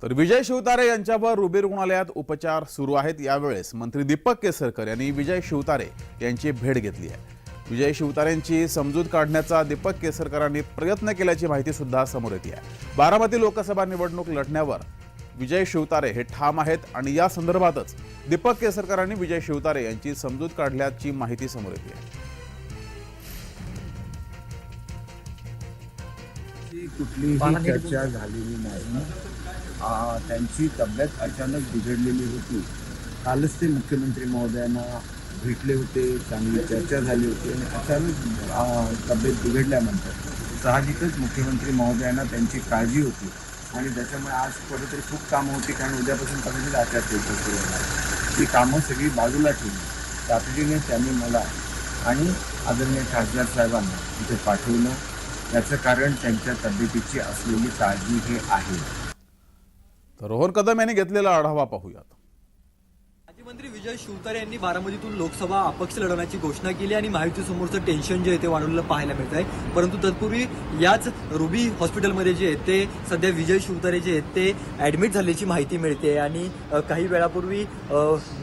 तर विजय शिवतारे यांच्यावर रुबी रुग्णालयात उपचार सुरू आहेत। यावेळेस मंत्री दीपक केसरकर यांनी विजय शिवतारे यांची भेट घेतली आहे। विजय शिवतारेंची समजूत काढण्याचा दीपक केसरकरांनी प्रयत्न केल्याची माहिती सुद्धा समोर येते आहे। बारामती लोकसभा निवडणूक लढण्यावर विजय शिवतारे हे ठाम आहेत आणि या संदर्भातच दीपक केसरकरांनी विजय शिवतारे यांची समजूत काढल्याची माहिती समोर येते आहे। कुठलीही चर्चा झालेली नाही। त्यांची तब्येत अचानक बिघडलेली होती। कालच ते मुख्यमंत्री महोदयांना भेटले होते, चांगली चर्चा झाली होती आणि अचानक तब्येत बिघडल्यानंतर साहजिकच मुख्यमंत्री महोदयांना त्यांची काळजी होती आणि त्याच्यामुळे आज कुठेतरी खूप कामं होती, कारण उद्यापासून कदाचित आचारसंहिता सुरू होणार। ती कामं सगळी बाजूला ठेवली तातडीने त्यांनी मला आणि आदरणीय खासदार साहेबांना इथे पाठवलं। याचं कारण त्यांच्या तब्येतीची असलेली काळजी हे आहे। तर रोहन कदम यांनी घेतलेला आढावा पाहूयात। माजी मंत्री विजय शिवतारे यांनी बारामतीतून लोकसभा अपक्ष लढवण्याची घोषणा केली आणि महायुतीसमोरचं टेन्शन जे आहे ते वाढवलेलं पाहायला मिळत आहे। परंतु तत्पूर्वी याच रुबी हॉस्पिटलमध्ये जे आहेत ते सध्या विजय शिवतारे जे आहेत ते ॲडमिट झाल्याची माहिती मिळते आणि काही वेळापूर्वी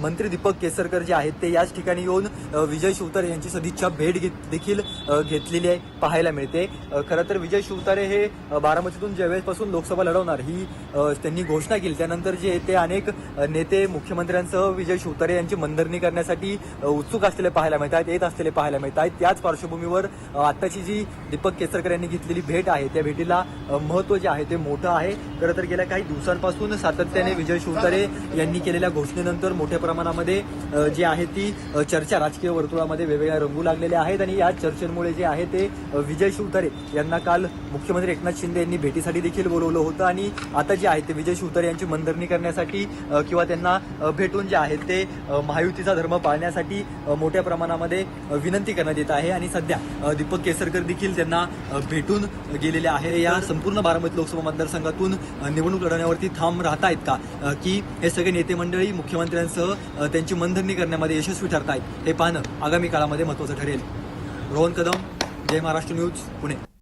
मंत्री दीपक केसरकर जे आहेत ते याच ठिकाणी येऊन विजय शिवतारे यांची सदिच्छा भेट देखील घेतलेली आहे पाहायला मिळते। खरं तर विजय शिवतारे हे बारामतीतून ज्यावेळेसपासून लोकसभा लढवणार ही त्यांनी घोषणा केली त्यानंतर जे ते अनेक नेते मुख्यमंत्र्यांसह विजय शिवतारे यांची मनधरणी करण्यासाठी उत्सुक असलेले पाहायला मिळत आहेत, येत असलेले पाहायला मिळत आहेत। त्याच पार्श्वभूमीवर आत्ताची जी दीपक केसरकर यांनी घेतलेली भेट आहे त्या भेटीला महत्त्व जे आहे ते मोठं आहे। खरं तर गेल्या काही दिवसांपासून सातत्याने विजय शिवतारे यांनी केलेल्या घोषणेनंतर मोठ्या प्रमाणामध्ये जी आहे ती चर्चा राजकीय वर्तुळामध्ये वेगवेगळ्या रंगू लागलेल्या आहेत आणि या चर्चेमुळे जे आहे ते विजय शिवतारे यांना काल मुख्यमंत्री एकनाथ शिंदे यांनी भेटीसाठी देखील बोलवलं होतं आणि आता जे आहे ते विजय शिवतारे यांची मनधरणी करण्यासाठी किंवा त्यांना भेटून जे आहे ते महायुतीचा धर्म पाळण्यासाठी मोठ्या प्रमाणामध्ये विनंती करण्यात येत आहे आणि सध्या दीपक केसरकर देखील त्यांना भेटून गेलेले आहे। या संपूर्ण बारामती लोकसभा मतदारसंघातून निवडणूक लढवण्यावरती ठाम राहत आहेत का की हे सगळे नेते मंडळी मुख्यमंत्र्यांसह त्यांची मनधरणी करण्यामध्ये यशस्वी ठरत आहेत हे पाहणं आगामी काळामध्ये महत्त्वाचं ठरेल। रोहन कदम, जय महाराष्ट्र न्यूज, पुणे।